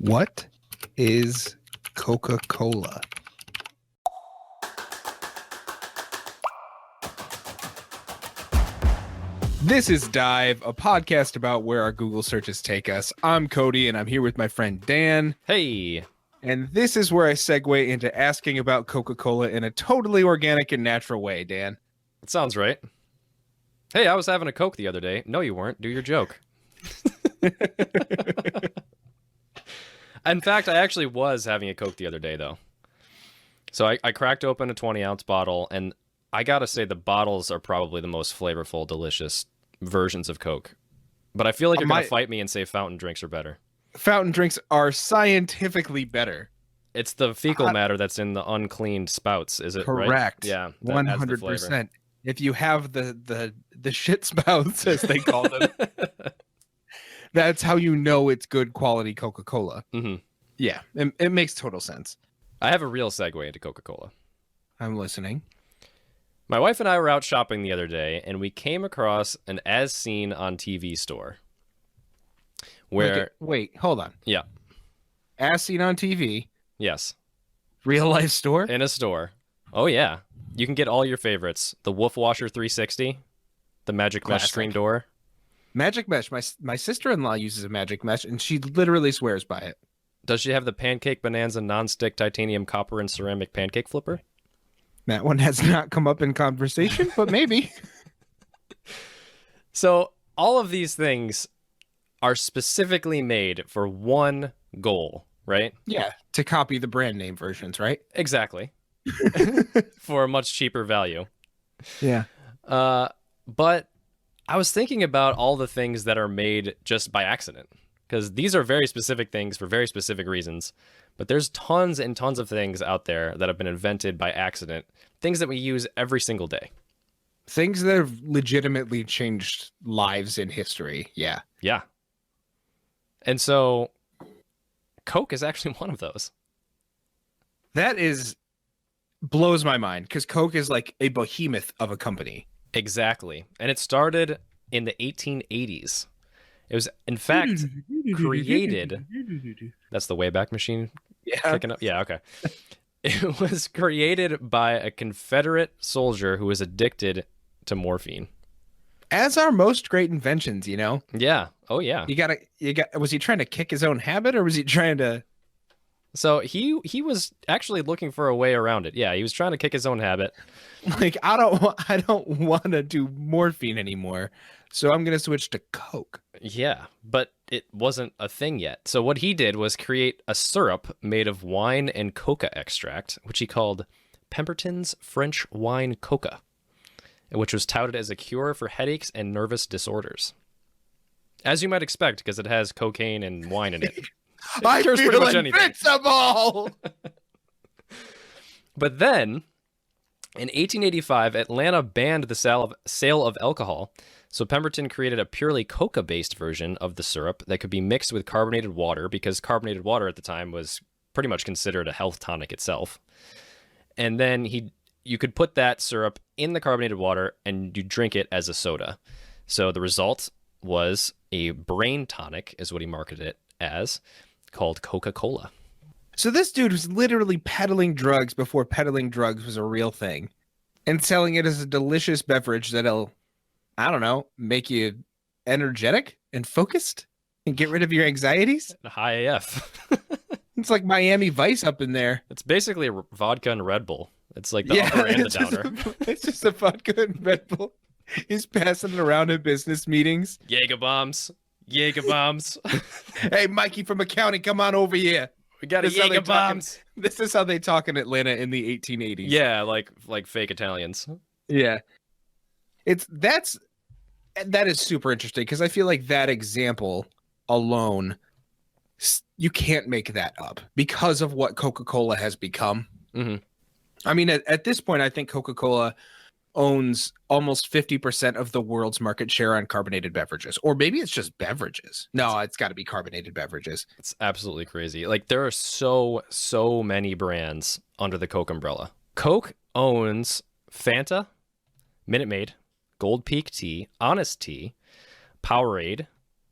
What is Coca-Cola? This is Dive, a podcast about where our Google searches take us. I'm Cody, and I'm here with my friend Dan. Hey. And this is where I segue into asking about Coca-Cola in a totally organic and natural way, Dan. That sounds right. Hey, I was having a Coke the other day. No, you weren't. Do your joke. In fact, I actually was having a Coke the other day, though. So I cracked open a 20-ounce bottle, and I gotta say the bottles are probably the most flavorful, delicious versions of Coke. But I feel like you're gonna fight me and say fountain drinks are better. Fountain drinks are scientifically better. It's the fecal matter that's in the uncleaned spouts, is it? Correct. Right? Yeah, 100%. If you have the shit spouts, as they call them, that's how you know it's good quality Coca-Cola. Mm-hmm. Yeah, it makes total sense. I have a real segue into Coca-Cola. I'm listening. My wife and I were out shopping the other day, and we came across an as seen on TV store. Where? Wait, hold on. Yeah. As seen on TV? Yes. Real life store? In a store. Oh, yeah. You can get all your favorites. The Wolf Washer 360, the Magic Mesh screen door. Magic Mesh. My sister-in-law uses a Magic Mesh, and she literally swears by it. Does she have the Pancake Bonanza non-stick titanium copper and ceramic pancake flipper? That one has not come up in conversation, but maybe. So all of these things are specifically made for one goal, right? Yeah, to copy the brand name versions, right? Exactly. For a much cheaper value. Yeah. But I was thinking about all the things that are made just by accident, because these are very specific things for very specific reasons. But there's tons and tons of things out there that have been invented by accident, things that we use every single day. Things that have legitimately changed lives in history. Yeah. Yeah. And so Coke is actually one of those. That blows my mind, because Coke is like a behemoth of a company. Exactly. And it started in the 1880s. It was, in fact, created. That's the Wayback Machine kicking up? Yeah, okay. It was created by a Confederate soldier who was addicted to morphine. As are most great inventions, you know? Yeah. Oh, yeah. Was he trying to kick his own habit, or was he trying to... So he was actually looking for a way around it. Yeah, he was trying to kick his own habit. Like, I don't want to do morphine anymore, so I'm going to switch to Coke. Yeah, but it wasn't a thing yet. So what he did was create a syrup made of wine and coca extract, which he called Pemberton's French Wine Coca, which was touted as a cure for headaches and nervous disorders. As you might expect, because it has cocaine and wine in it. I feel pretty much invincible! But then, in 1885, Atlanta banned the sale of alcohol, so Pemberton created a purely coca-based version of the syrup that could be mixed with carbonated water, because carbonated water at the time was pretty much considered a health tonic itself. And then you could put that syrup in the carbonated water, and you drink it as a soda. So the result was a brain tonic, is what he marketed it as, called Coca-Cola. So this dude was literally peddling drugs before peddling drugs was a real thing, and selling it as a delicious beverage that'll, I don't know, make you energetic and focused and get rid of your anxieties. High AF. It's like Miami Vice up in there. It's basically a vodka and Red Bull. It's like the upper and the downer. It's just a vodka and Red Bull. He's passing it around at business meetings. Jaeger bombs. Hey, Mikey from accounting, come on over here. We got a Jaeger bombs. This is how they talk in Atlanta in the 1880s. Yeah, like fake Italians. Yeah. That is super interesting, because I feel like that example alone, you can't make that up because of what Coca-Cola has become. Mm-hmm. I mean, at this point, I think Coca-Cola owns almost 50% of the world's market share on carbonated beverages. Or maybe it's just beverages. No, it's got to be carbonated beverages. It's absolutely crazy. Like, there are so many brands under the Coke umbrella. Coke owns Fanta, Minute Maid, Gold Peak Tea, Honest Tea, Powerade,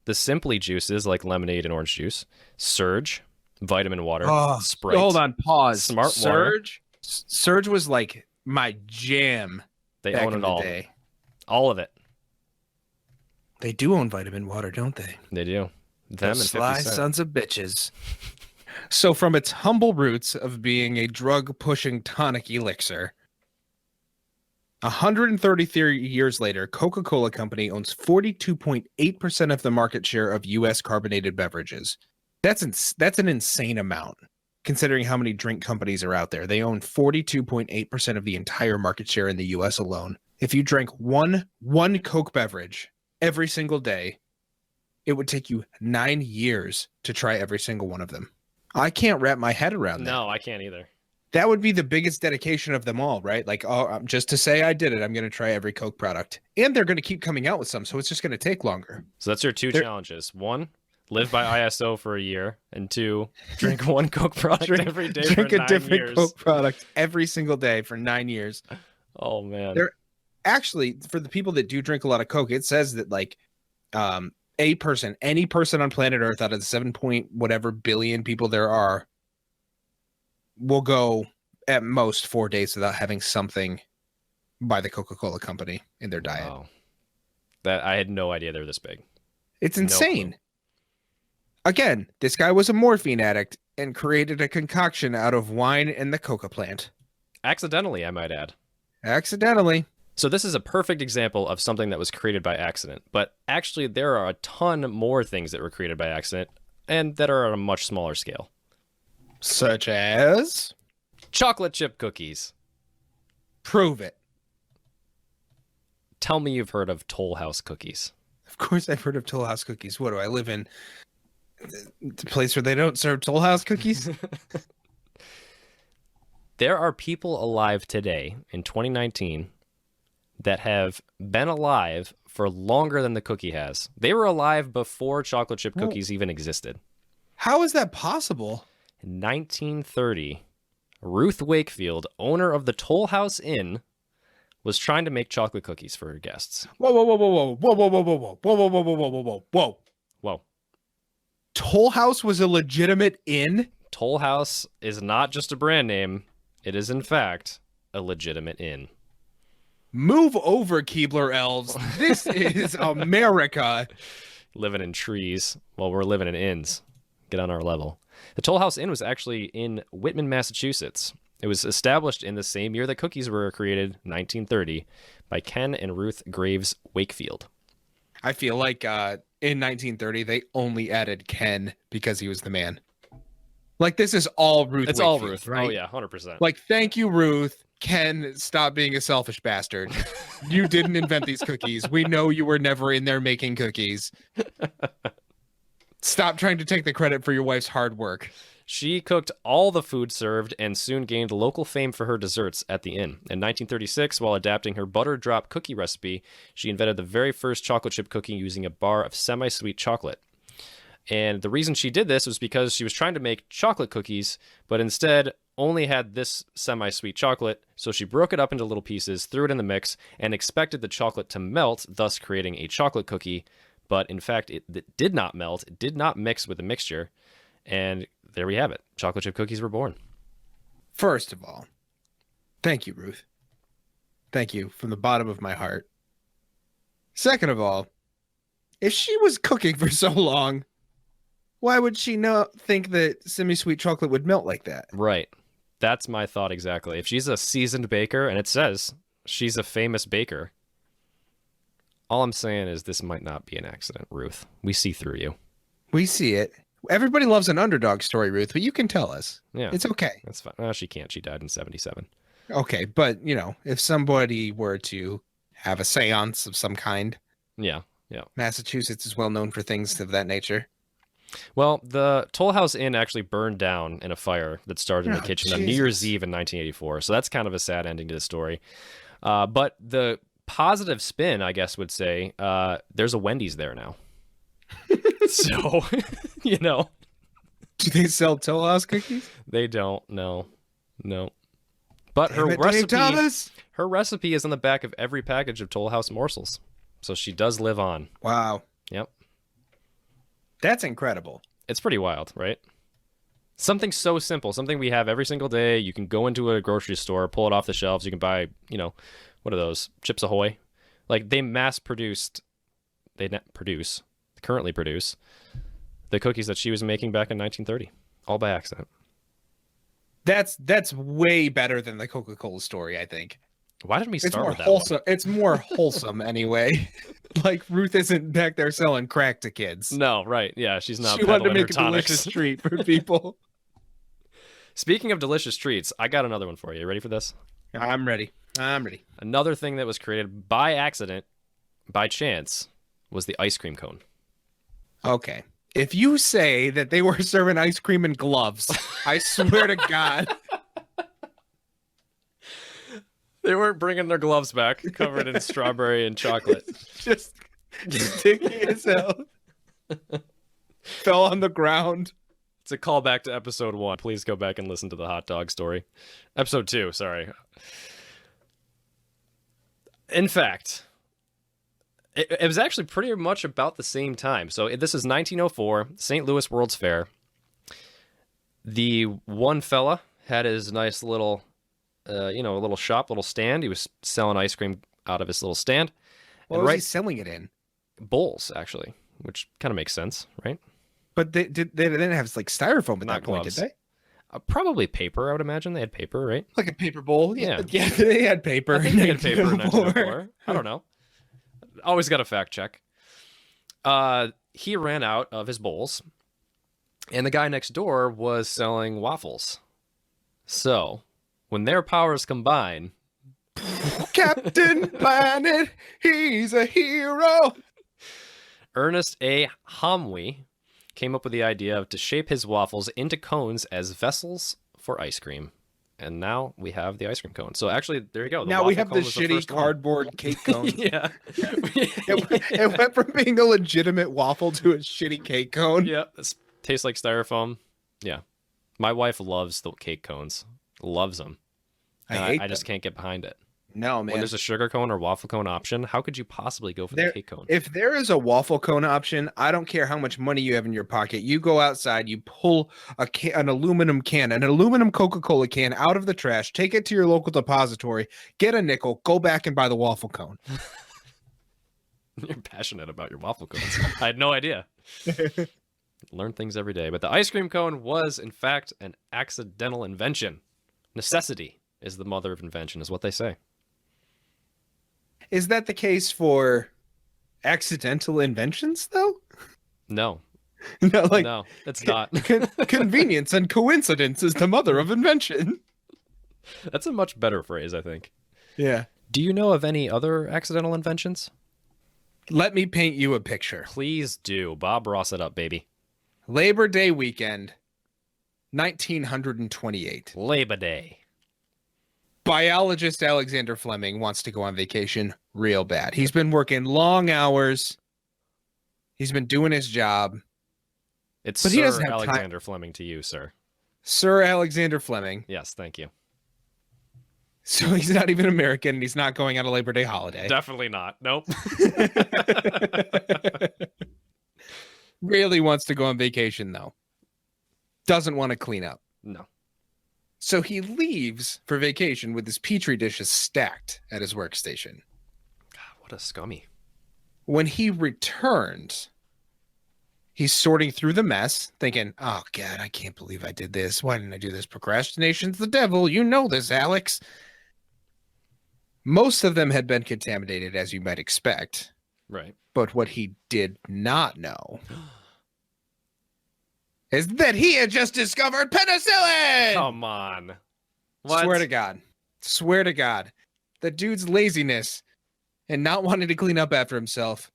the Simply juices like lemonade and orange juice, Surge, Vitamin water. Oh, Sprite. hold on, pause. Smart water. Surge was like my jam. They back own in it the all. day. All of it. They do own vitamin water, don't they? They do. Them Those and 50 sly Cent. sons of bitches. So from its humble roots of being a drug-pushing tonic elixir, 133 years later, Coca-Cola Company owns 42.8% of the market share of U.S. carbonated beverages. That's an insane amount, considering how many drink companies are out there. They own 42.8% of the entire market share in the U.S. alone. If you drank one Coke beverage every single day, it would take you 9 years to try every single one of them. I can't wrap my head around that. No, I can't either. That would be the biggest dedication of them all, right? Like, oh, just to say I did it, I'm going to try every Coke product. And they're going to keep coming out with some, so it's just going to take longer. So that's your two challenges. 1, live by ISO for a year. And 2, drink one Coke product every day for 9 years. Drink a different Coke product every single day for 9 years. Oh, man. They're actually, for the people that do drink a lot of Coke, it says that, like, any person on planet Earth out of the 7 point whatever billion people there are will go at most 4 days without having something by the Coca-Cola Company in their diet. Wow. That I had no idea they were this big. It's No insane. clue. Again, this guy was a morphine addict and created a concoction out of wine and the coca plant. Accidentally, I might add. Accidentally. So this is a perfect example of something that was created by accident. But actually, there are a ton more things that were created by accident and that are on a much smaller scale. Such as? Chocolate chip cookies. Prove it. Tell me you've heard of Toll House cookies. Of course I've heard of Toll House cookies. What do I live in? The place where they don't serve Toll House cookies? There are people alive today in 2019 that have been alive for longer than the cookie has. They were alive before chocolate chip cookies even existed. How is that possible? In 1930, Ruth Wakefield, owner of the Toll House Inn, was trying to make chocolate cookies for her guests. Whoa, whoa, whoa, whoa, whoa, whoa, whoa, whoa, whoa, whoa, whoa, whoa, whoa, whoa, whoa, whoa, whoa. Whoa. Toll House was a legitimate inn? Toll House is not just a brand name. It is, in fact, a legitimate inn. Move over, Keebler elves. This is America. Living in trees while we're living in inns. Get on our level. The Toll House Inn was actually in Whitman, Massachusetts. It was established in the same year that cookies were created, 1930, by Ken and Ruth Graves Wakefield. I feel like in 1930, they only added Ken because he was the man. Like, this is all Ruth It's Wakefield, all Ruth, right? Oh, yeah, 100%. Like, thank you, Ruth. Ken, stop being a selfish bastard. You didn't invent these cookies. We know you were never in there making cookies. Stop trying to take the credit for your wife's hard work. She cooked all the food served and soon gained local fame for her desserts at the inn. In 1936, while adapting her butter drop cookie recipe, she invented the very first chocolate chip cookie using a bar of semi-sweet chocolate. And the reason she did this was because she was trying to make chocolate cookies, but instead only had this semi-sweet chocolate, so she broke it up into little pieces, threw it in the mix, and expected the chocolate to melt, thus creating a chocolate cookie. But in fact, it did not melt, it did not mix with the mixture, and there we have it. Chocolate chip cookies were born. First of all, thank you, Ruth. Thank you from the bottom of my heart. Second of all, if she was cooking for so long, why would she not think that semi-sweet chocolate would melt like that? Right. That's my thought exactly. If she's a seasoned baker, and it says she's a famous baker, all I'm saying is this might not be an accident, Ruth. We see through you. We see it. Everybody loves an underdog story, Ruth, but you can tell us. Yeah. It's okay. That's fine. No, she can't. She died in 1977. Okay, but, you know, if somebody were to have a seance of some kind, Yeah, yeah. Massachusetts is well known for things of that nature. Well, the Toll House Inn actually burned down in a fire that started in the Oh, kitchen on New Jesus. Year's Eve in 1984. So that's kind of a sad ending to the story. But the positive spin, I guess, would say, there's a Wendy's there now. So, you know. Do they sell Toll House cookies? They don't. No. But Damn it, Dave Thomas. her recipe is on the back of every package of Toll House morsels. So she does live on. Wow. Yep. That's incredible. It's pretty wild, right? Something so simple, something we have every single day. You can go into a grocery store, pull it off the shelves. You can buy, what are those? Chips Ahoy. Like they currently produce the cookies that she was making back in 1930, all by accident. That's way better than the Coca-Cola story, I think. Why didn't we start with that wholesome. one? It's more wholesome anyway. Like Ruth isn't back there selling crack to kids. No, right. Yeah, she's not She wanted to peddling make her a tonics. delicious treat for people. Speaking of delicious treats, I got another one for you. Ready for this? I'm ready. Another thing that was created by accident, by chance, was the ice cream cone. Okay. If you say that they were serving ice cream in gloves, I swear to God. They weren't bringing their gloves back, covered in strawberry and chocolate. Just sticky as hell. Fell on the ground. It's a callback to episode 1. Please go back and listen to the hot dog story. Episode 2, sorry. In fact, it was actually pretty much about the same time. So this is 1904, St. Louis World's Fair. The one fella had his nice little, a little shop, little stand. He was selling ice cream out of his little stand. What was he selling it in? Bowls, actually, which kind of makes sense, right? But they didn't have like styrofoam at Not that point, gloves. did they? Probably paper, I would imagine. They had paper, right? Like a paper bowl? Yeah. Yeah, they had paper. I think they had paper in 1904. 1904. I don't know. Always got to fact check. He ran out of his bowls, and the guy next door was selling waffles. So, when their powers combine... Captain Planet, he's a hero. Ernest A. Hamwi came up with the idea to shape his waffles into cones as vessels for ice cream. And now we have the ice cream cone. So actually, there you go. Now we have the shitty cardboard cake cone. Yeah. It went from being a legitimate waffle to a shitty cake cone. Yeah. It tastes like styrofoam. Yeah. My wife loves the cake cones. Loves them. I just can't get behind it. No, man. When there's a sugar cone or waffle cone option, how could you possibly go for the cake cone? If there is a waffle cone option, I don't care how much money you have in your pocket. You go outside, you pull an aluminum can, an aluminum Coca-Cola can out of the trash, take it to your local depository, get a nickel, go back and buy the waffle cone. You're passionate about your waffle cones. I had no idea. Learn things every day. But the ice cream cone was, in fact, an accidental invention. Necessity is the mother of invention, is what they say. Is that the case for accidental inventions, though? No. No, it's not. Convenience and coincidence is the mother of invention. That's a much better phrase, I think. Yeah. Do you know of any other accidental inventions? Let me paint you a picture. Please do. Bob Ross it up, baby. Labor Day weekend, 1928. Labor Day. Biologist Alexander Fleming wants to go on vacation real bad. He's been working long hours. He's been doing his job. It's but Sir he doesn't have Alexander Fleming to you, sir. Sir Alexander Fleming. Yes, thank you. So he's not even American, and he's not going on a Labor Day holiday. Definitely not. Nope. Really wants to go on vacation, though. Doesn't want to clean up. No. So he leaves for vacation with his petri dishes stacked at his workstation. God, what a scummy. When he returns, he's sorting through the mess, thinking, oh, God, I can't believe I did this. Why didn't I do this? Procrastination's the devil. You know this, Alex. Most of them had been contaminated, as you might expect. Right. But what he did not know is that he had just discovered penicillin! Come on. What? Swear to God. The dude's laziness and not wanting to clean up after himself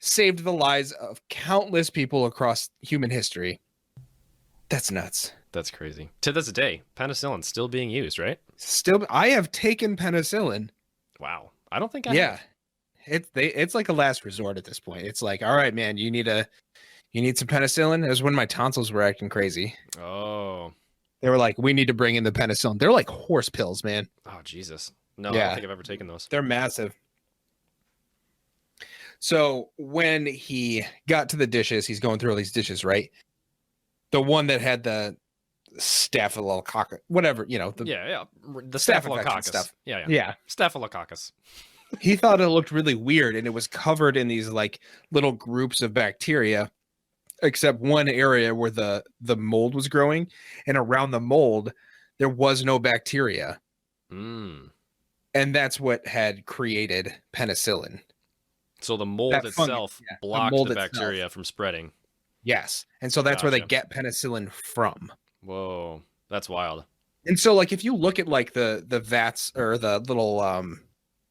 saved the lives of countless people across human history. That's nuts. That's crazy. To this day, penicillin's still being used, right? Still, I have taken penicillin. Wow. I don't think I have. It's like a last resort at this point. It's like, all right, man, you need some penicillin. It was when my tonsils were acting crazy. Oh. They were like, we need to bring in the penicillin. They're like horse pills, man. Oh, Jesus. No, Yeah. I don't think I've ever taken those. They're massive. So when he got to the dishes, he's going through all these dishes, right? The one that had the staphylococcus, whatever, the the staph infection staphylococcus stuff. yeah staphylococcus. He thought it looked really weird, and it was covered in these like little groups of bacteria, except one area where the mold was growing, and around the mold there was no bacteria. And that's what had created penicillin. So the mold itself blocked the bacteria from spreading. Yes. And so that's where they get penicillin from. Whoa, that's wild. And so like if you look at like the vats or the little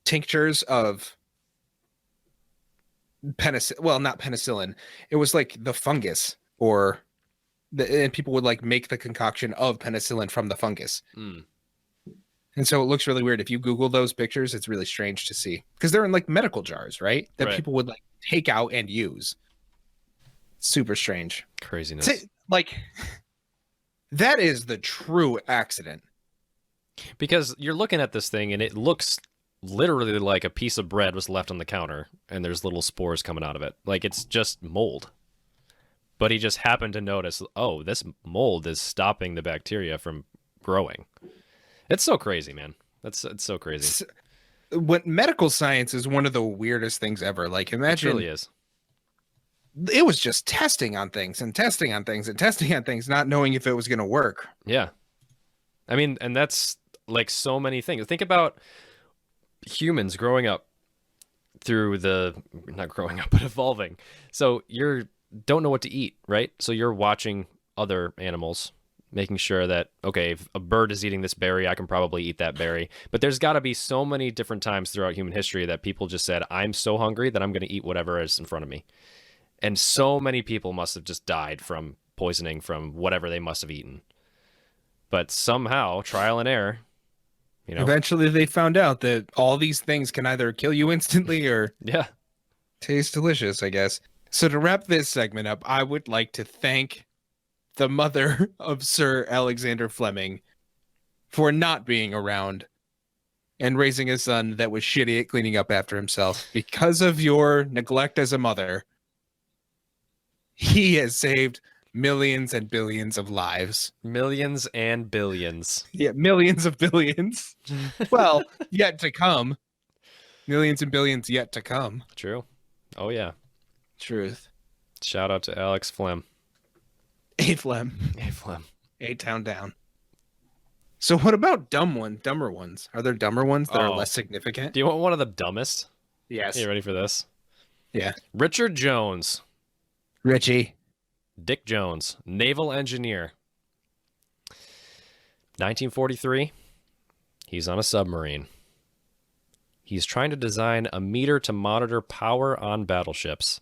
tinctures of penicillin, well, not penicillin, it was like the fungus and people would like make the concoction of penicillin from the fungus. And so it looks really weird. If you Google those pictures, it's really strange to see because they're in like medical jars, right? That people would like take out and use. Super strange. Craziness. Like that is the true accident. Because you're looking at this thing and it looks literally like a piece of bread was left on the counter and there's little spores coming out of it. Like it's just mold. But he just happened to notice, oh, this mold is stopping the bacteria from growing. It's so crazy, man. It's so crazy. What medical science is one of the weirdest things ever. Like imagine it really is. It was just testing on things and testing on things and testing on things, not knowing if it was going to work. Yeah. I mean, and that's like so many things. Think about humans growing up through not growing up, but evolving. So don't know what to eat, right? So you're watching other animals, making sure that, okay, if a bird is eating this berry, I can probably eat that berry. But there's got to be so many different times throughout human history that people just said, I'm so hungry that I'm going to eat whatever is in front of me. And so many people must have just died from poisoning from whatever they must have eaten. But somehow, trial and error, eventually they found out that all these things can either kill you instantly or taste delicious, I guess. So to wrap this segment up, I would like to thank the mother of Sir Alexander Fleming for not being around and raising a son that was shitty at cleaning up after himself. Because of your neglect as a mother, he has saved millions and billions of lives. Millions and billions. Yeah, millions of billions. Well, yet to come. Millions and billions yet to come. True. Oh, yeah. Truth. Shout out to Alex Flem. A Flem. A Flem. A-town down. So what about dumber ones? Are there dumber ones that are less significant? Do you want one of the dumbest? Yes. Are you ready for this? Yeah. Richard Jones. Richie. Dick Jones, naval engineer. 1943, he's on a submarine. He's trying to design a meter to monitor power on battleships.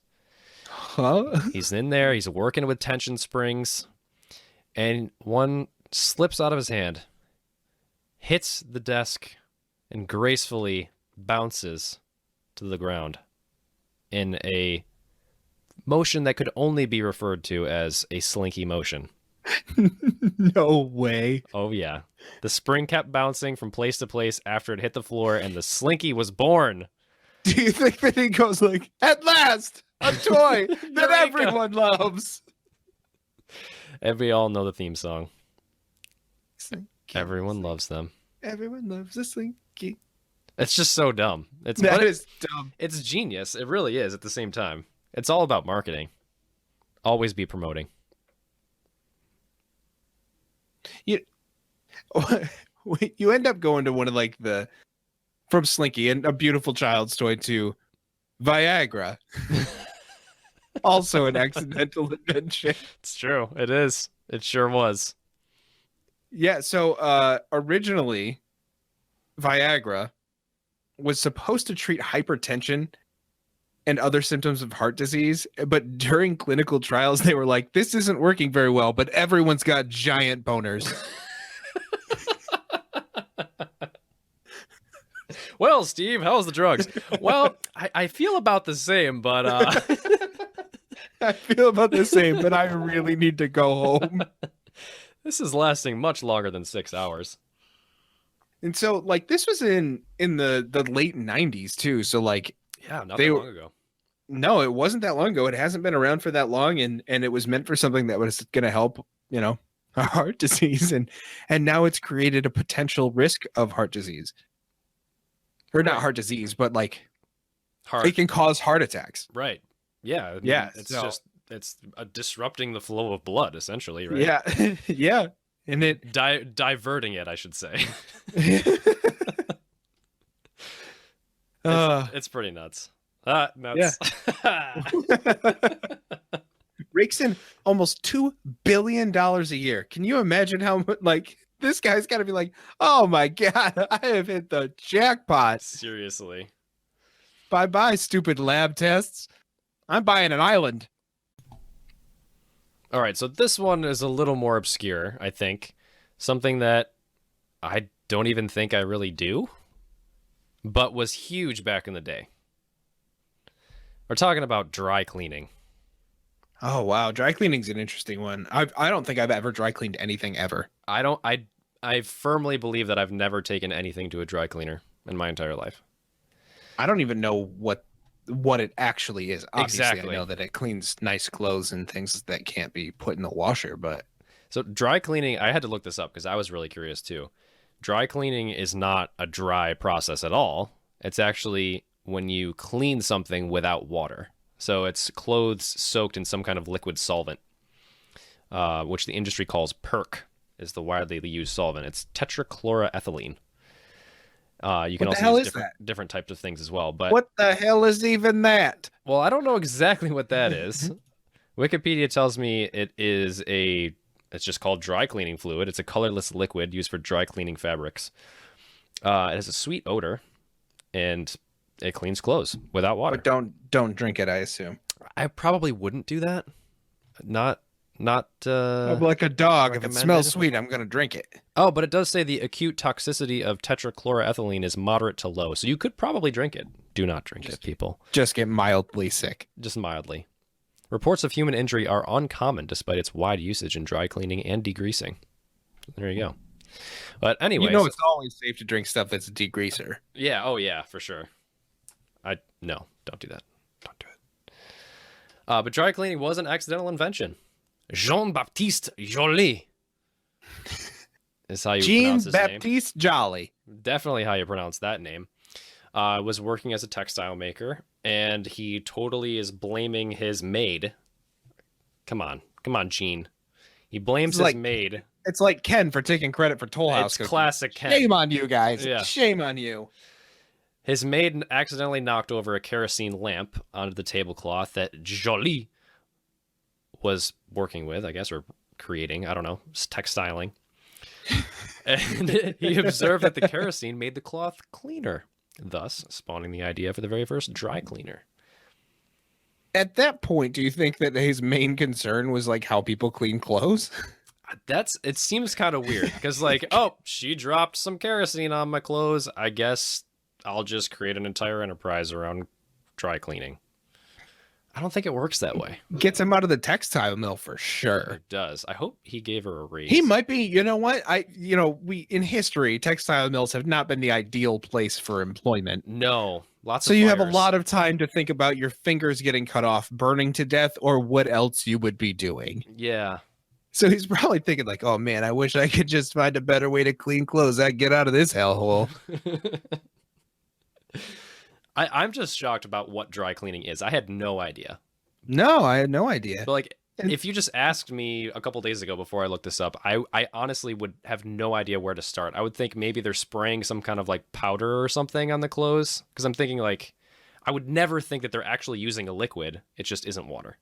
Huh? He's in there, he's working with tension springs, and one slips out of his hand, hits the desk, and gracefully bounces to the ground in a motion that could only be referred to as a slinky motion. No way. Oh, yeah. The spring kept bouncing from place to place after it hit the floor, and the slinky was born. Do you think that he goes like, at last, a toy that everyone loves? And we all know the theme song. Slinky, Everyone loves them. Everyone loves a slinky. It's just so dumb. That is dumb. It's genius. It really is at the same time. It's all about marketing. Always be promoting. You end up going to one of like from Slinky and A Beautiful Child's Toy to Viagra. Also an accidental invention. It's true. It is. It sure was. Yeah, so originally Viagra was supposed to treat hypertension and other symptoms of heart disease, but during clinical trials they were like, this isn't working very well, but everyone's got giant boners. Well, Steve, how's the drugs? Well, I feel about the same, but I feel about the same, but I really need to go home. This is lasting much longer than 6 hours. And so like this was in the late 90s too, so like yeah, not that long ago. No, it wasn't that long ago. It hasn't been around for that long, and it was meant for something that was going to help a heart disease, and now it's created a potential risk of heart disease, or not Right. heart disease, but like Heart. it can cause heart attacks. Right. Yeah. I mean, Yeah, It's so- just it's disrupting the flow of blood, essentially, right? Yeah, yeah, and it Diverting it, I should say. uh, It's pretty nuts. Nuts. rakes in almost $2 billion a year. Can you imagine how much, like, this guy's got to be like, oh my God, I have hit the jackpot. Seriously. Bye-bye, stupid lab tests. I'm buying an island. All right, so this one is a little more obscure, I think. Something that I don't even think I really do, but was huge back in the day. We're talking about dry cleaning. Oh, wow. Dry cleaning's an interesting one. I don't think I've ever dry cleaned anything ever. I firmly believe that I've never taken anything to a dry cleaner in my entire life. I don't even know what it actually is. Obviously, Exactly. I know that it cleans nice clothes and things that can't be put in the washer, but So dry cleaning, I had to look this up because I was really curious too. Dry cleaning is not a dry process at all. It's actually when you clean something without water. So it's clothes soaked in some kind of liquid solvent, which the industry calls PERC, is the widely used solvent. It's tetrachloroethylene. You can What the also hell use is that? different types of things as well. But what the hell is even that? well, I don't know exactly what that is. Wikipedia tells me it's just called dry cleaning fluid. It's a colorless liquid used for dry cleaning fabrics. It has a sweet odor, and it cleans clothes without water. But don't drink it, I assume. I probably wouldn't do that. Not. I'm like a dog. If it recommended. smells sweet, I'm going to drink it. Oh, but it does say the acute toxicity of tetrachloroethylene is moderate to low, so you could probably drink it. Do not drink it, people. Just get mildly sick. Just mildly. Reports of human injury are uncommon despite its wide usage in dry cleaning and degreasing. There you go. But anyway, You know it's always safe to drink stuff that's a degreaser. yeah, oh yeah, for sure. No, don't do that. Don't do it. But dry cleaning was an accidental invention. Jean-Baptiste Joly is how you pronounce his name. Jean-Baptiste Jolly. Definitely how you pronounce that name. Was working as a textile maker, and he totally is blaming his maid. Come on, Gene. He blames It's his like- maid. It's like Ken for taking credit for Toll House It's cookies. classic Ken. Shame on you guys. Yeah. Shame on you. His maid accidentally knocked over a kerosene lamp onto the tablecloth that Joly was working with, I guess, or creating. I don't know, textiling. And he observed that the kerosene made the cloth cleaner, thus spawning the idea for the very first dry cleaner. At that point, do you think that his main concern was like how people clean clothes? It seems kind of weird because, like, oh, she dropped some kerosene on my clothes. I guess I'll just create an entire enterprise around dry cleaning. I don't think it works that way. Gets him out of the textile mill for sure. It does. I hope he gave her a raise. He might be, you know what? We in history, textile mills have not been the ideal place for employment. No, lots So of you have a fires. lot of time to think about your fingers getting cut off, burning to death, or what else you would be doing. Yeah. So he's probably thinking like, oh man, I wish I could just find a better way to clean clothes. I'd get out of this hellhole. I'm just shocked about what dry cleaning is. I had no idea. No, I had no idea. But like, And- if you just asked me a couple days ago before I looked this up, I honestly would have no idea where to start. I would think maybe they're spraying some kind of like powder or something on the clothes. Because I'm thinking like, I would never think that they're actually using a liquid. It just isn't water.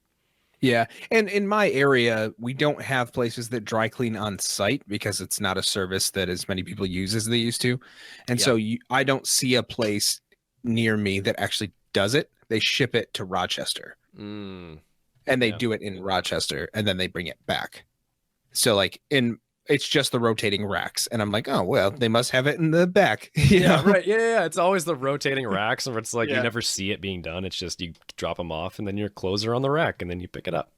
Yeah. And in my area, we don't have places that dry clean on site because it's not a service that as many people use as they used to. And Yeah. so I don't see a place near me that actually does it. They ship it to Rochester Mm. and they Yeah. do it in Rochester and then they bring it back. So like it's just the rotating racks. And I'm like, oh, well, they must have it in the back. You Yeah, know? right. Yeah. It's always the rotating racks where it's like Yeah. you never see it being done. It's just you drop them off and then your clothes are on the rack and then you pick it up.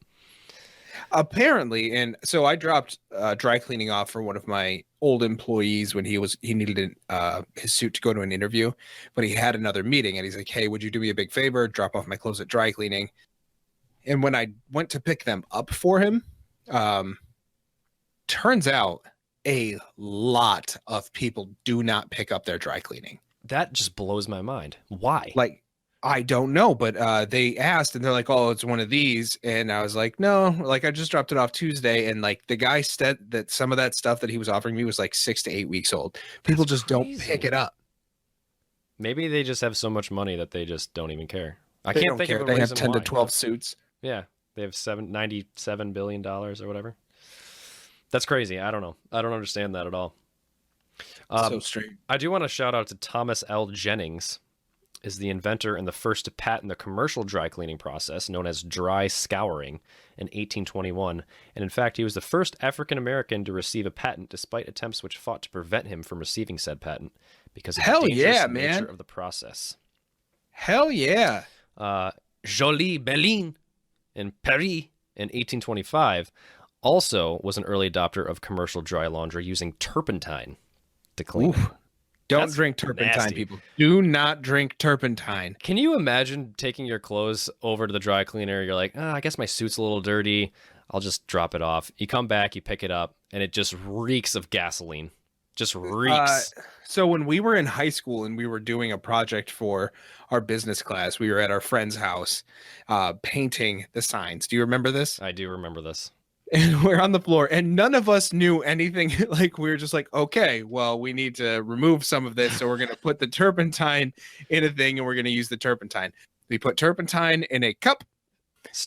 Apparently, and so I dropped dry cleaning off for one of my old employees when he needed his suit to go to an interview, but he had another meeting and he's like, hey, would you do me a big favor, drop off my clothes at dry cleaning? And when I went to pick them up for him, turns out a lot of people do not pick up their dry cleaning. That just blows my mind. Why? Like, I don't know, but they asked and they're like, oh, it's one of these. And I was like, no, like I just dropped it off Tuesday. And like the guy said that some of that stuff that he was offering me was like 6 to 8 weeks old. People just don't pick it up. Maybe they just have so much money that they just don't even care. I They can't don't think care. of a They have reason 10 to why. 12 suits. Yeah, they have $97 billion or whatever. That's crazy. I don't know. I don't understand that at all. So strange. I do want to shout out to Thomas L. Jennings, is the inventor and the first to patent the commercial dry cleaning process known as dry scouring in 1821. And in fact, he was the first African American to receive a patent despite attempts which fought to prevent him from receiving said patent because of the dangerous nature of the process. Hell yeah. Jolie Bellin in Paris in 1825 also was an early adopter of commercial dry laundry using turpentine to clean. Oof. Don't That's drink turpentine, nasty. people. Do not drink turpentine. Can you imagine taking your clothes over to the dry cleaner? You're like, I guess my suit's a little dirty. I'll just drop it off. You come back, you pick it up, and it just reeks of gasoline. Just reeks. So when we were in high school and we were doing a project for our business class, we were at our friend's house painting the signs. Do you remember this? I do remember this. And we're on the floor and none of us knew anything. Like we were just like, okay, well, we need to remove some of this. So we're going to put the turpentine in a thing and we're going to use the turpentine. We put turpentine in a cup.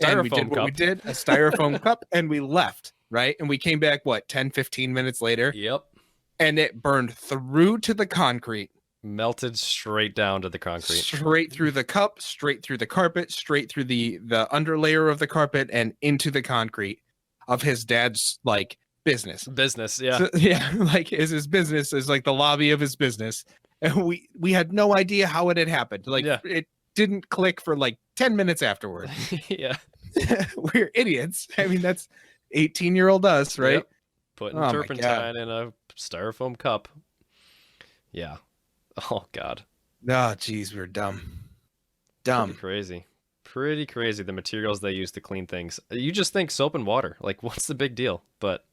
And we did what we did, a styrofoam cup, and we left, right? And we came back, 10, 15 minutes later? Yep. And it burned through to the concrete. Melted straight down to the concrete. Straight through the cup, straight through the carpet, straight through the underlayer of the carpet, and into the concrete of his dad's, like, business. Yeah. So, yeah, like, his business is, like, the lobby of his business. And we had no idea how it had happened. Like, It didn't click for, like, 10 minutes afterward. Yeah. We're idiots. I mean, that's 18-year-old us, right? Yep. Putting turpentine in a styrofoam cup. Yeah. Oh, God. Oh, geez, we're dumb. Dumb. Pretty crazy, the materials they use to clean things. You just think soap and water. Like, what's the big deal? But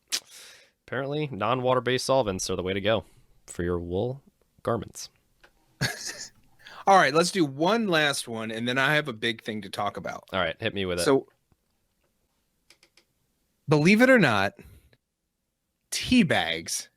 apparently, non-water-based solvents are the way to go for your wool garments. All right, let's do one last one, and then I have a big thing to talk about. All right, hit me with it. So, believe it or not, tea bags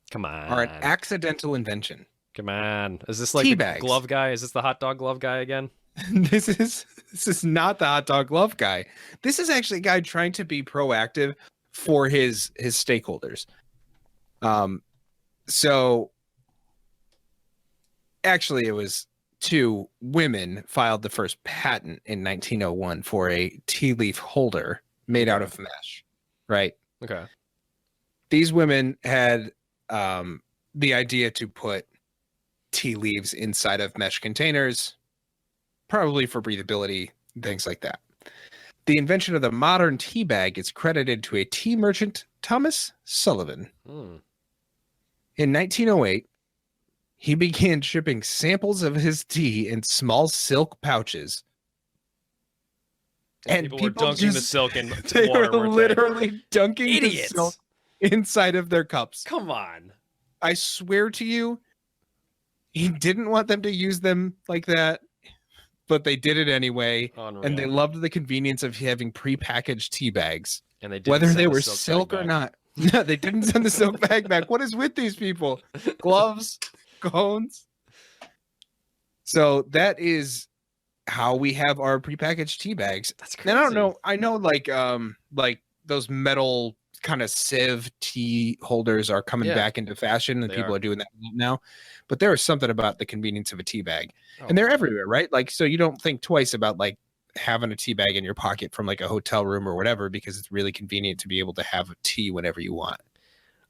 Come on. are an accidental invention. Come on. Is this like Tea the bags. glove guy? Is this the hot dog glove guy again? This is not the hot dog glove guy. This is actually a guy trying to be proactive for his stakeholders. So actually it was two women filed the first patent in 1901 for a tea leaf holder made out of mesh, right? Okay. These women had the idea to put tea leaves inside of mesh containers, probably for breathability, things like that. The invention of the modern tea bag is credited to a tea merchant, Thomas Sullivan. In 1908, he began shipping samples of his tea in small silk pouches. And people were dunking the silk in they water. were literally dunking Idiots. the silk inside of their cups. Come on. I swear to you, he didn't want them to use them like that, but they did it anyway. Unreal. And they loved the convenience of having prepackaged tea bags, And they didn't whether send they the were silk silk bag or back. not. No, they didn't send the silk bag back. What is with these people? Gloves, cones. So that is how we have our prepackaged tea bags. That's crazy. And I don't know. I know like those metal kind of sieve tea holders are coming back into fashion and people are doing that now. But there is something about the convenience of a tea bag. And they're everywhere, right? Like, so you don't think twice about like having a tea bag in your pocket from like a hotel room or whatever, because it's really convenient to be able to have a tea whenever you want.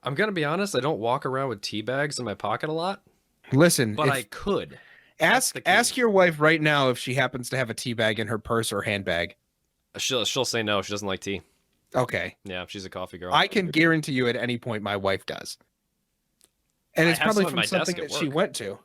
I'm going to be honest. I don't walk around with tea bags in my pocket a lot. Listen, But I could. Ask your wife right now if she happens to have a tea bag in her purse or handbag. She'll say no. She doesn't like tea. Okay. Yeah, she's a coffee girl. I can guarantee you at any point my wife does. And it's probably from something that she went to.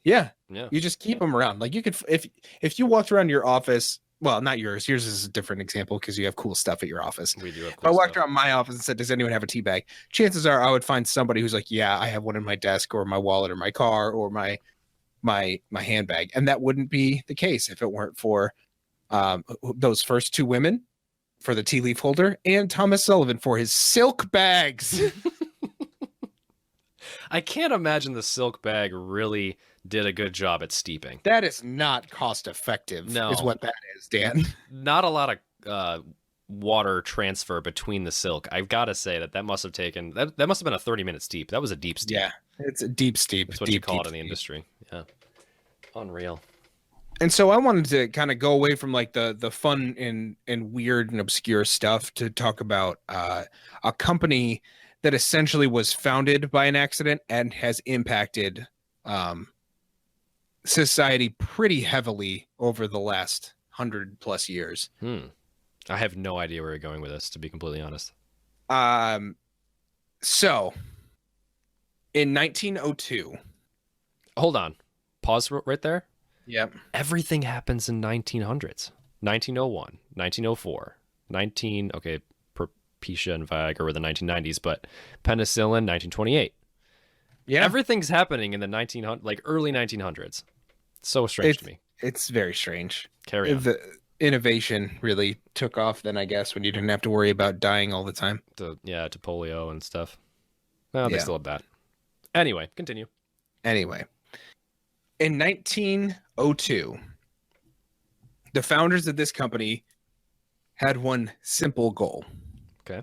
Yeah. Yeah. You just keep them around. Like you could, if you walked around your office well, not yours. Yours is a different example because you have cool stuff at your office. We do have If I cool walked stuff. around my office and said, "Does anyone have a tea bag?" Chances are I would find somebody who's like, "Yeah, I have one in my desk or my wallet or my car or my handbag," and that wouldn't be the case if it weren't for those first two women for the tea leaf holder and Thomas Sullivan for his silk bags. I can't imagine the silk bag really did a good job at steeping. That is not cost effective. No. Is what that is, Dan. Not a lot of water transfer between the silk. I've got to say that must have taken that must have been a 30-minute steep. That was a deep steep. Yeah, it's a deep steep. That's what deep, you call deep, it in the steep. industry. Yeah, unreal. And so I wanted to kind of go away from like the fun and weird and obscure stuff to talk about a company that essentially was founded by an accident and has impacted society pretty heavily over the last 100+ years. I have no idea where you're going with this, to be completely honest. So in 1902. Hold on. Pause right there. Yep. Everything happens in 1900s. 1901, 1904, Propecia and Viagra were the 1990s, but penicillin, 1928. Yeah. Everything's happening in the early 1900s. So strange to me. It's very strange. Carry on. The innovation really took off then, I guess, when you didn't have to worry about dying all the time. To polio and stuff. Well, they Yeah. still have that. Anyway, continue. Anyway, in 1902, the founders of this company had one simple goal. Okay.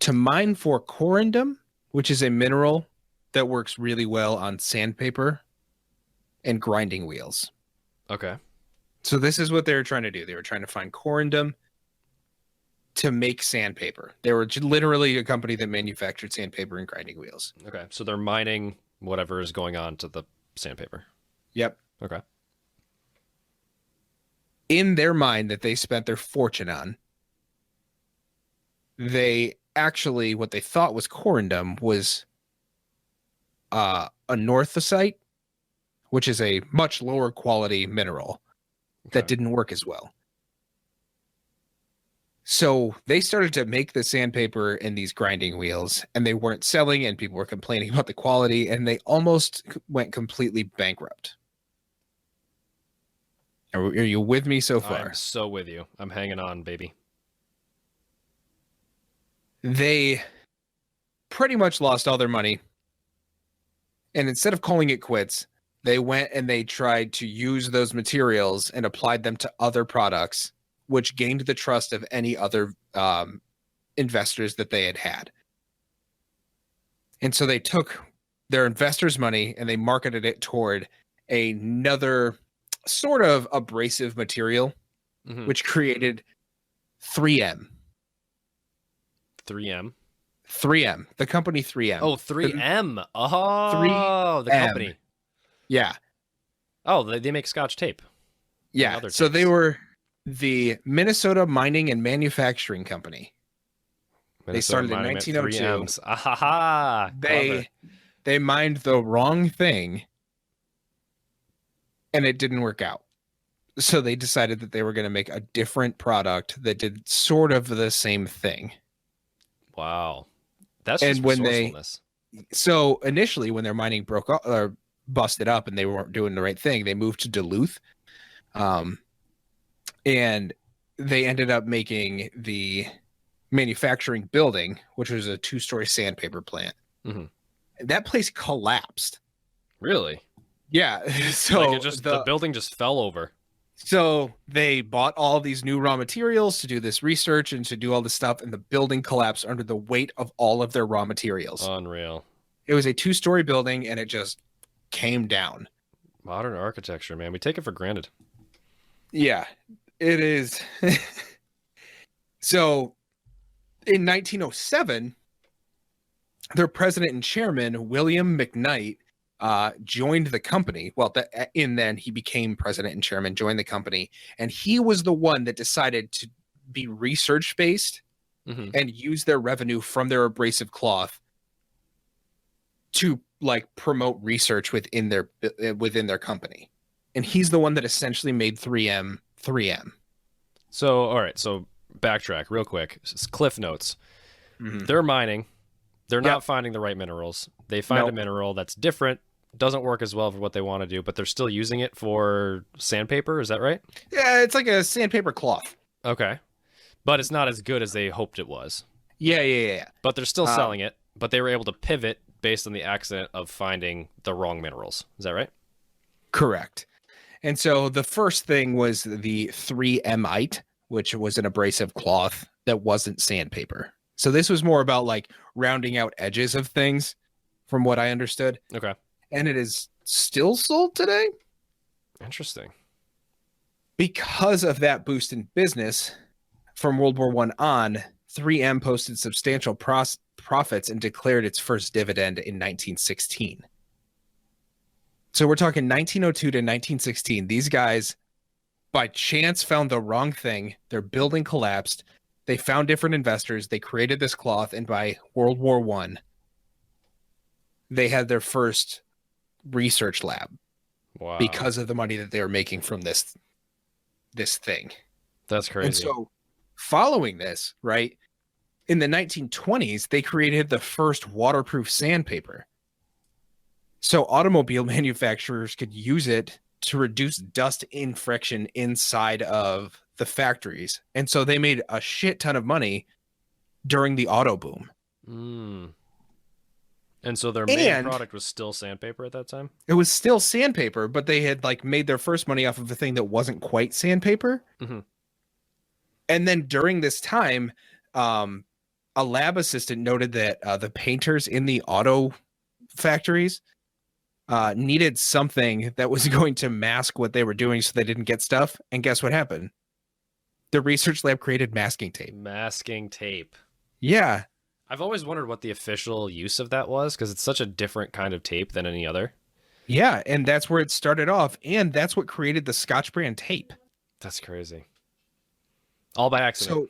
To mine for corundum, which is a mineral that works really well on sandpaper and grinding wheels. Okay. So this is what they were trying to do. They were trying to find corundum to make sandpaper. They were literally a company that manufactured sandpaper and grinding wheels. Okay. So they're mining whatever is going on to the sandpaper. Yep. Okay. In their mine that they spent their fortune on, they actually, what they thought was corundum was a northosite, which is a much lower quality mineral that didn't work as well. So they started to make the sandpaper in these grinding wheels, and they weren't selling, and people were complaining about the quality, and they almost went completely bankrupt. Are you with me so far? I'm so with you. I'm hanging on, baby. They pretty much lost all their money. And instead of calling it quits, they went and they tried to use those materials and applied them to other products, which gained the trust of any other investors that they had had. And so they took their investors' money and they marketed it toward another sort of abrasive material, which created 3M. 3M? 3M, the company 3M. Oh, 3M. Oh, the 3M. company. Yeah. Oh, they make Scotch tape. Yeah. Other So tapes. they were the Minnesota Mining and Manufacturing Company. They started in 1902. 3Ms. Ahaha. They mined the wrong thing and it didn't work out. So they decided that they were going to make a different product that did sort of the same thing. Wow. That's And just when resourcefulness. So initially when their mining broke up or busted up and they weren't doing the right thing, they moved to Duluth. And they ended up making the manufacturing building, which was a 2-story sandpaper plant. That place collapsed. Really? Yeah. So Like the building just fell over. So they bought all these new raw materials to do this research and to do all this stuff, and the building collapsed under the weight of all of their raw materials. Unreal. It was a 2-story building, and it just came down. Modern architecture, man. We take it for granted. Yeah, it is. So in 1907, their president and chairman, William McKnight, joined the company. Well, then he became president and chairman, joined the company, and he was the one that decided to be research-based and use their revenue from their abrasive cloth to like promote research within their company. And he's the one that essentially made 3M 3M. So, all right. So backtrack real quick. Cliff notes. Mhm. They're mining. They're Yep. not finding the right minerals. They find a Nope. mineral that's different, doesn't work as well for what they want to do, but they're still using it for sandpaper. Is that right? Yeah, it's like a sandpaper cloth. Okay. But it's not as good as they hoped it was. Yeah. But they're still selling it, but they were able to pivot based on the accident of finding the wrong minerals. Is that right? Correct. And so the first thing was the 3Mite, which was an abrasive cloth that wasn't sandpaper. So this was more about like rounding out edges of things, from what I understood. Okay. And it is still sold today. Interesting. Because of that boost in business from World War I on, 3M posted substantial profits and declared its first dividend in 1916. So we're talking 1902 to 1916. These guys, by chance, found the wrong thing. Their building collapsed. They found different investors. They created this cloth. And by World War I, they had their first research lab. Wow. Because of the money that they were making from this thing. That's crazy. And so following this, right, in the 1920s, they created the first waterproof sandpaper. So automobile manufacturers could use it to reduce dust friction inside of the factories. And so they made a shit ton of money during the auto boom. And so their main product was still sandpaper at that time? It was still sandpaper, but they had like made their first money off of a thing that wasn't quite sandpaper. Mm-hmm. And then during this time, a lab assistant noted that the painters in the auto factories needed something that was going to mask what they were doing so they didn't get stuff. And guess what happened? The research lab created masking tape. Masking tape. Yeah. I've always wondered what the official use of that was because it's such a different kind of tape than any other. Yeah, and that's where it started off, and that's what created the Scotch brand tape. That's crazy. All by accident. So,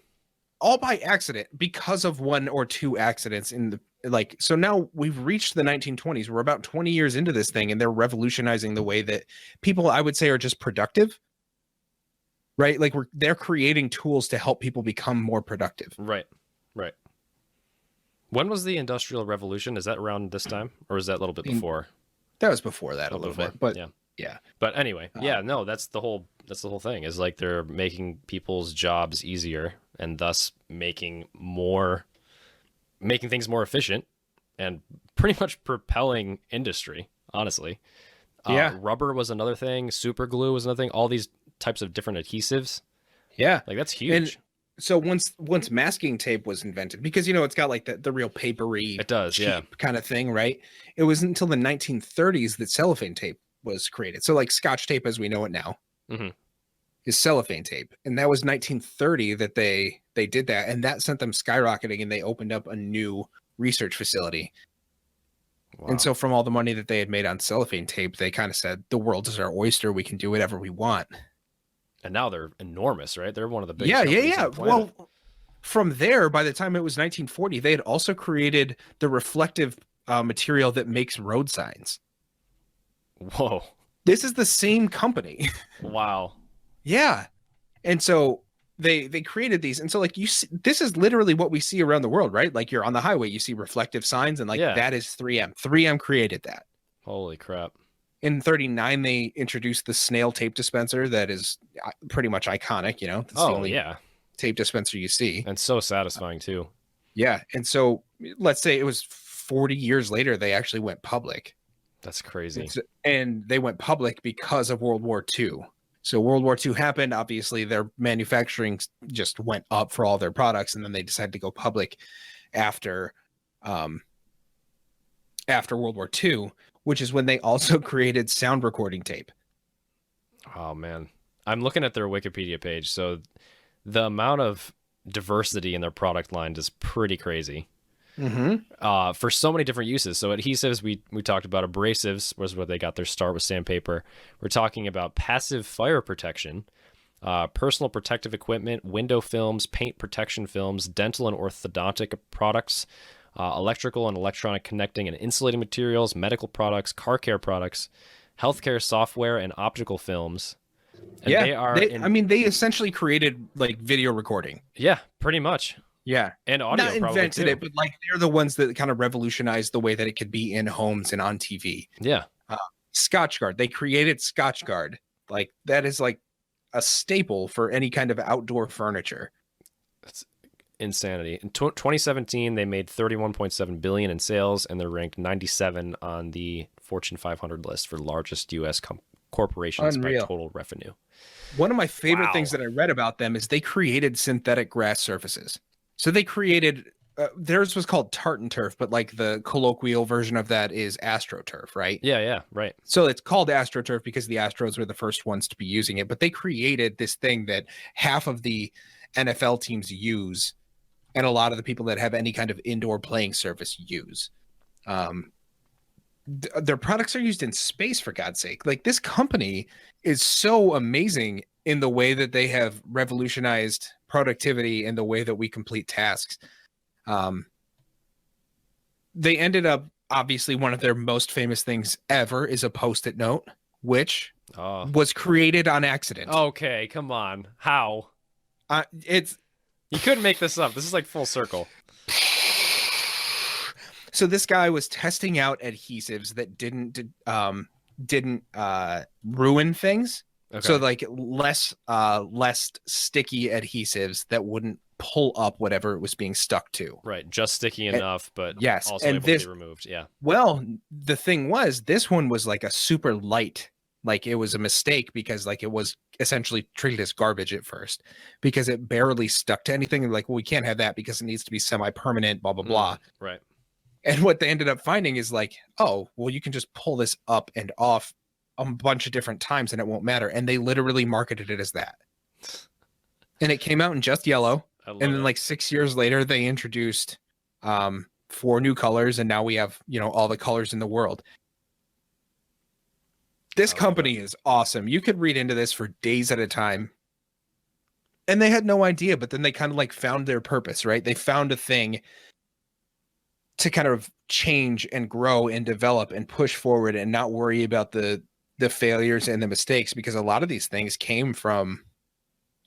all by accident because of one or two accidents in the like. So now we've reached the 1920s. We're about 20 years into this thing, and they're revolutionizing the way that people, I would say, are just productive. Right? Like they're creating tools to help people become more productive. Right. When was the Industrial Revolution? Is that around this time, or is that a little bit before? That was before that a little bit, but yeah. But anyway, no, that's the whole thing. Is like they're making people's jobs easier and thus making things more efficient and pretty much propelling industry. Honestly, rubber was another thing. Super glue was another thing. All these types of different adhesives. Yeah, like that's huge. And so once masking tape was invented, because it's got like the real papery, it does, kind of thing, right? It was until the 1930s that cellophane tape was created. So like Scotch tape as we know it now is cellophane tape, and that was 1930 that they did that, and that sent them skyrocketing, and they opened up a new research facility. Wow. And so from all the money that they had made on cellophane tape, they kind of said, the world is our oyster. We can do whatever we want. And now they're enormous, right? They're one of the biggest. Yeah. Well, from there, by the time it was 1940, they had also created the reflective material that makes road signs. Whoa. This is the same company. Wow. Yeah. And so they created these. And so like you see, this is literally what we see around the world, right? Like you're on the highway, you see reflective signs, and that is 3M. 3M created that. Holy crap. In 1939, they introduced the snail tape dispenser that is pretty much iconic, That's the only tape dispenser you see. And so satisfying, too. Yeah. And so let's say it was 40 years later, they actually went public. That's crazy. And they went public because of World War II. So World War II happened. Obviously, their manufacturing just went up for all their products, and then they decided to go public after World War II, which is when they also created sound recording tape. Oh, man. I'm looking at their Wikipedia page. So the amount of diversity in their product line is pretty crazy. For so many different uses. So adhesives, we talked about. Abrasives was where they got their start with sandpaper. We're talking about passive fire protection, personal protective equipment, window films, paint protection films, dental and orthodontic products, electrical and electronic connecting and insulating materials, medical products, car care products, healthcare software and optical films, And yeah, they are. they essentially created like video recording. Yeah, pretty much. Yeah, And audio. Not invented it, but like they're the ones that kind of revolutionized the way that it could be in homes and on TV. Yeah. Scotchgard. They created Scotchgard. Like that is like a staple for any kind of outdoor furniture. That's insanity. In 2017, they made $31.7 billion in sales, and they're ranked 97 on the Fortune 500 list for largest U.S. corporations by total revenue. One of my favorite things that I read about them is they created synthetic grass surfaces. So they created theirs was called tartan turf, but like the colloquial version of that is astroturf, right? Yeah, right. So it's called astroturf because the Astros were the first ones to be using it, but they created this thing that half of the NFL teams use and a lot of the people that have any kind of indoor playing surface use. Their products are used in space, for God's sake. Like this company is so amazing in the way that they have revolutionized productivity and the way that we complete tasks. They ended up, obviously, one of their most famous things ever is a Post-it note, which was created on accident. Okay, come on. How? You couldn't make this up. This is like full circle. So this guy was testing out adhesives that didn't ruin things. Okay. So like less sticky adhesives that wouldn't pull up whatever it was being stuck to. Right, just sticky enough, but yes, also and able to be removed. Yeah. Well, the thing was, this one was like a super light. Like it was a mistake because like it was essentially treated as garbage at first because it barely stuck to anything. And like, well, we can't have that because it needs to be semi-permanent, blah, blah, blah. Right. And what they ended up finding is like, oh, well, you can just pull this up and off a bunch of different times and it won't matter. And they literally marketed it as that. And it came out in just yellow. And then like 6 years later, they introduced 4 new colors. And now we have, all the colors in the world. This company is awesome. You could read into this for days at a time. And they had no idea, but then they kind of like found their purpose, right? They found a thing to kind of change and grow and develop and push forward and not worry about the failures and the mistakes, because a lot of these things came from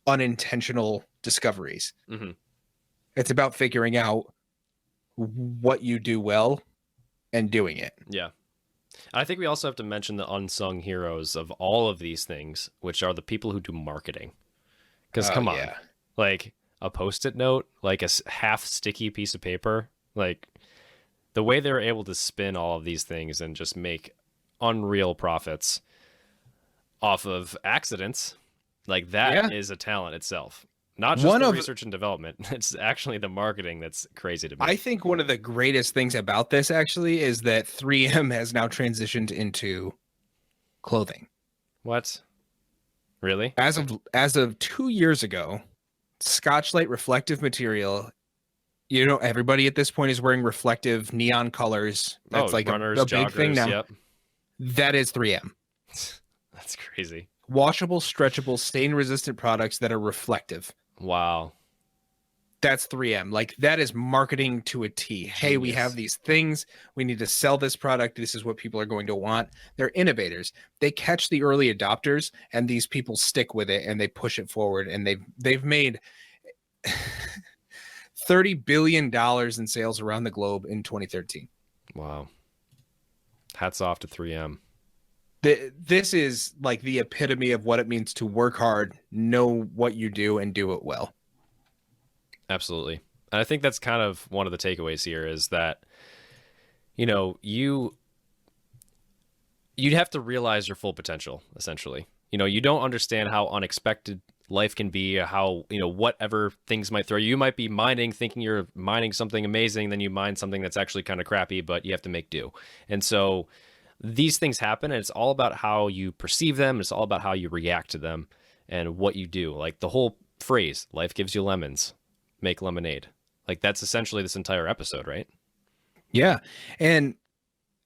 unintentional discoveries. Mm-hmm. It's about figuring out what you do well and doing it. Yeah. I think we also have to mention the unsung heroes of all of these things, which are the people who do marketing. Because come on, like a Post-it note, like a half sticky piece of paper, like the way they're able to spin all of these things and just make unreal profits off of accidents, like that is a talent itself. Not just the research and development. It's actually the marketing that's crazy to me. I think one of the greatest things about this actually is that 3M has now transitioned into clothing. What? Really? As of 2 years ago, Scotchlite reflective material, everybody at this point is wearing reflective neon colors. That's like runners, a big joggers, thing now. Yep. That is 3M. That's crazy. Washable, stretchable, stain-resistant products that are reflective. Wow. That's 3M. Like that is marketing to a T. Hey, we have these things. We need to sell this product. This is what people are going to want. They're innovators. They catch the early adopters and these people stick with it and they push it forward. And they've made $30 billion in sales around the globe in 2013. Wow. Hats off to 3M. This is like the epitome of what it means to work hard, know what you do, and do it well. Absolutely. And I think that's kind of one of the takeaways here is that, you'd have to realize your full potential, essentially. You don't understand how unexpected life can be, how, whatever things might throw you. You might be mining, thinking you're mining something amazing, then you mine something that's actually kind of crappy, but you have to make do. And so these things happen, and it's all about how you perceive them. It's all about how you react to them and what you do. Like the whole phrase, life gives you lemons, make lemonade. Like that's essentially this entire episode, right? Yeah. And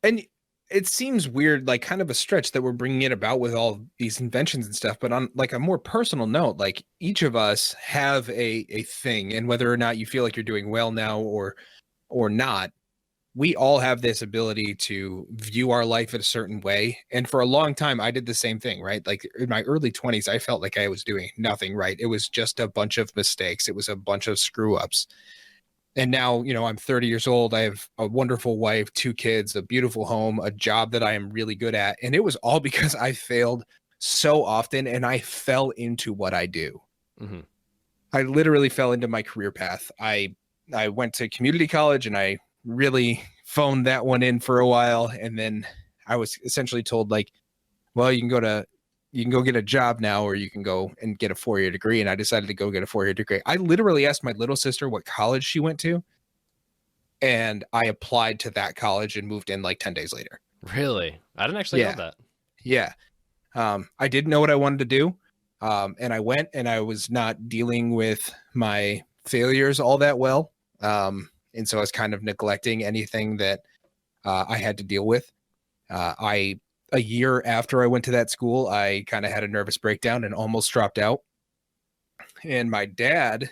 it seems weird, like kind of a stretch that we're bringing it about with all these inventions and stuff. But on like a more personal note, like each of us have a thing, and whether or not you feel like you're doing well now or not, we all have this ability to view our life in a certain way. And for a long time, I did the same thing, right? Like in my early 20s, I felt like I was doing nothing right. It was just a bunch of mistakes. It was a bunch of screw ups. And now, I'm 30 years old. I have a wonderful wife, 2 kids, a beautiful home, a job that I am really good at. And it was all because I failed so often and I fell into what I do. Mm-hmm. I literally fell into my career path. I went to community college and I really phoned that one in for a while. And then I was essentially told, like, well, you can go get a job now, or you can go and get a 4-year degree. And I decided to go get a 4-year degree. I literally asked my little sister what college she went to, and I applied to that college and moved in like 10 days later. Really? I didn't actually know that. Yeah. I didn't know what I wanted to do. And I went, and I was not dealing with my failures all that well. And so I was kind of neglecting anything that I had to deal with. A year after I went to that school, I kind of had a nervous breakdown and almost dropped out. And my dad,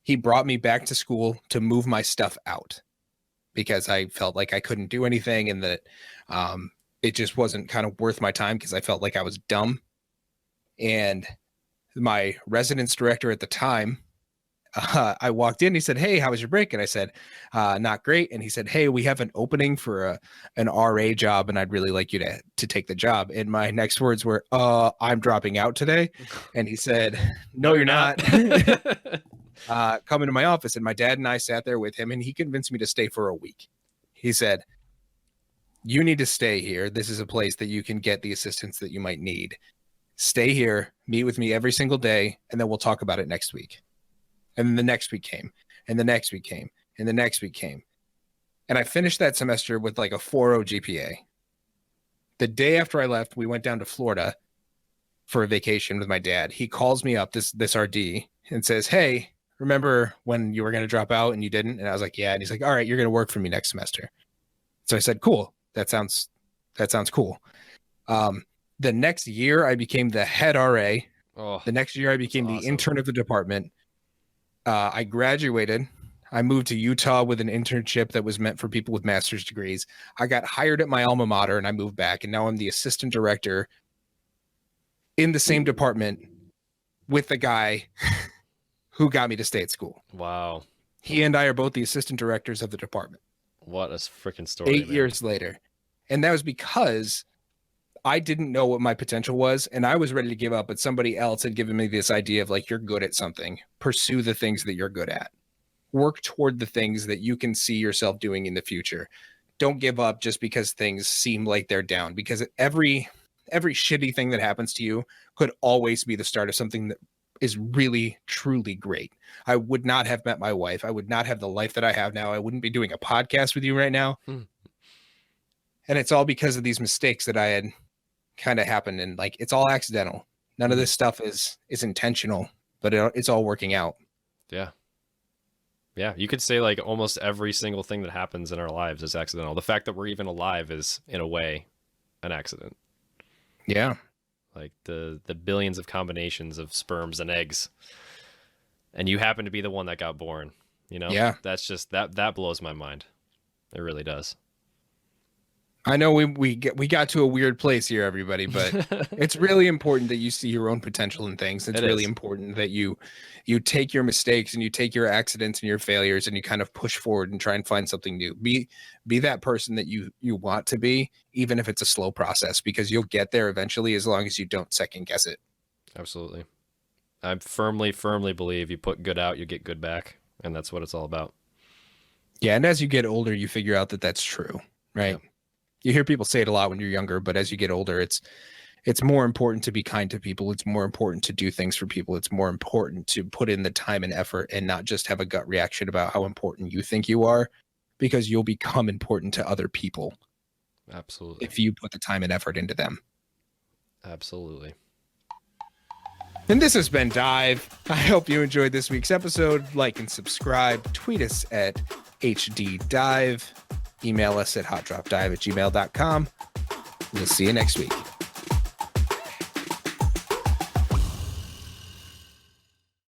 he brought me back to school to move my stuff out because I felt like I couldn't do anything, and that it just wasn't kind of worth my time because I felt like I was dumb. And my residence director at the time, I walked in, he said, "Hey, how was your break?" And I said, "Not great." And he said, "Hey, we have an opening for an RA job, and I'd really like you to take the job." And my next words were, "I'm dropping out today." And he said, "No, you're not." Come into my office. And my dad and I sat there with him, and he convinced me to stay for a week. He said, "You need to stay here. This is a place that you can get the assistance that you might need. Stay here, meet with me every single day, and then we'll talk about it next week." And then the next week came, and the next week came, and the next week came. And I finished that semester with like a 4.0 GPA. The day after I left, we went down to Florida for a vacation with my dad. He calls me up, this RD, and says, "Hey, remember when you were going to drop out and you didn't?" And I was like, "Yeah." And he's like, "All right, you're going to work for me next semester." So I said, "Cool. That sounds cool." The next year, I became the head RA. Oh, the next year, I became the intern of the department. I graduated. I moved to Utah with an internship that was meant for people with master's degrees. I got hired at my alma mater, and I moved back. And now I'm the assistant director in the same department with the guy who got me to stay at school. Wow. He and I are both the assistant directors of the department. What a freaking story. 8 years later. And that was because I didn't know what my potential was, and I was ready to give up, but somebody else had given me this idea of like, you're good at something. Pursue the things that you're good at. Work toward the things that you can see yourself doing in the future. Don't give up just because things seem like they're down, because every shitty thing that happens to you could always be the start of something that is really, truly great. I would not have met my wife. I would not have the life that I have now. I wouldn't be doing a podcast with you right now. And it's all because of these mistakes that I had kind of happened, and like, it's all accidental. None of this stuff is intentional, but it's all working out. Yeah, you could say like almost every single thing that happens in our lives is accidental. The fact that we're even alive is, in a way, an accident. Yeah. Like the billions of combinations of sperms and eggs, and you happen to be the one that got born. Yeah. That's just that blows my mind. It really does. I know we got to a weird place here, everybody, but it's really important that you see your own potential in things. It's really important that you take your mistakes and you take your accidents and your failures and you kind of push forward and try and find something new. Be that person that you want to be, even if it's a slow process, because you'll get there eventually as long as you don't second guess it. Absolutely. I firmly believe you put good out, you get good back, and that's what it's all about. Yeah, and as you get older, you figure out that that's true, right? Yeah. You hear people say it a lot when you're younger, but as you get older, it's more important to be kind to people. It's more important to do things for people. It's more important to put in the time and effort and not just have a gut reaction about how important you think you are, because you'll become important to other people. Absolutely. If you put the time and effort into them. Absolutely. And this has been Dive. I hope you enjoyed this week's episode. Like and subscribe. Tweet us at HDDive. Email us at hotdropdive@gmail.com. We'll see you next week.